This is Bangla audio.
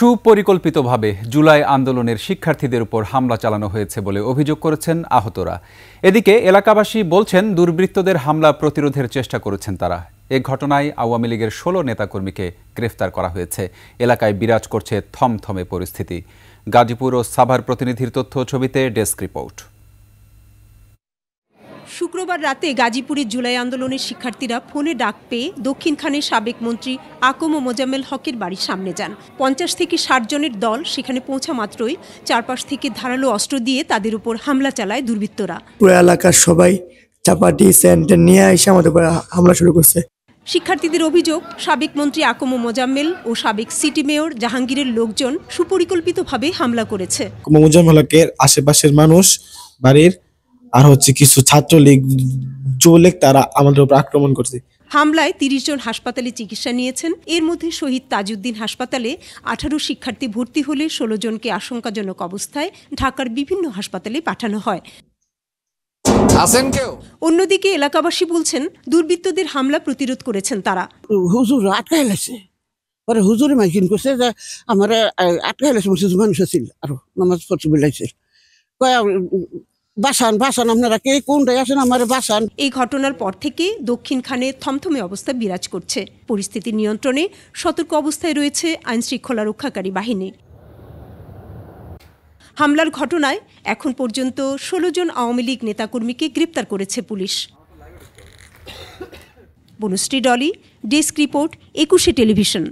সুপরিকল্পিতভাবে জুলাই আন্দোলনের শিক্ষার্থীদের উপর হামলা চালানো হয়েছে বলে অভিযোগ করেছেন আহতরা। এদিকে এলাকাবাসী বলছেন দুর্বৃত্তদের হামলা প্রতিরোধের চেষ্টা করেছেন তারা। এ ঘটনায় আওয়ামী লীগের ১৬ নেতাকর্মীকে গ্রেফতার করা হয়েছে। এলাকায় বিরাজ করছে থমথমে পরিস্থিতি। গাজীপুর ও সাভার প্রতিনিধির তথ্য ছবিতে ডেস্ক রিপোর্ট। শুক্রবার রাতে গাজীপুরে জুলাই আন্দোলনের শিক্ষার্থীরা ফোনে ডাক পেয়ে দক্ষিণখানের সাবেক মন্ত্রী আকম মোজাম্মেল হকের বাড়ির সামনে যান। ৫০ থেকে ৬০ জনের দল সেখানে পৌঁছা মাত্রই চারপাশ থেকে ধারালো অস্ত্র দিয়ে তাদের উপর হামলা চালায় দুর্বৃত্তরা। পুরো এলাকার সবাই চাপাটি সেন্টার নিয়ে এসে আমাদের উপর হামলা শুরু করছে। শিক্ষার্থীদের অভিযোগ, সাবেক মন্ত্রী আকম মোজাম্মেল ও সাবেক সিটি মেয়র জাহাঙ্গীরের লোকজন সুপরিকল্পিতভাবে হামলা করেছে। মোজাম্মেল হকের আশেপাশের মানুষ, বাড়ির আর কিছু ছাত্রলীগ, যুবলীগ, তারা আমাদের উপর আক্রমণ করছে। হামলায় ৩০ জন হাসপাতালে চিকিৎসা নিয়েছেন। এর মধ্যে শহীদ তাজউদ্দিন হাসপাতালে ১৮ শিক্ষার্থী ভর্তি হলে ১৬ জনকে আশঙ্কাজনক অবস্থায় ঢাকার বিভিন্ন হাসপাতালে পাঠানো হয়। অন্যদিকে এলাকাবাসী বলছেন দুর্বৃত্তদের হামলা প্রতিরোধ করেছেন তারা। হুজুর আটকাই লাগছে, পরে হুজুরে মাইকিং করছে যে আমার আটকাই লাগছে, মানুষ ছিল আরো নামাজ পড়তে বেলাইছে, বাসান বাসান আপনারা কে কোনটাই আসেন আমার বাসান। এই ঘটনার পর থেকে দক্ষিণখানে থমথমে অবস্থা বিরাজ করছে। পরিস্থিতি নিয়ন্ত্রণে সতর্ক অবস্থায় রয়েছে আইন শৃঙ্খলা রক্ষাকারী বাহিনী। হামলার ঘটনায় এখন পর্যন্ত ১৬ জন আওয়ামী লীগ নেতাকর্মীকে গ্রেপ্তার করেছে police. Banushree Dolly, desk report, ২১শে টেলিভিশন।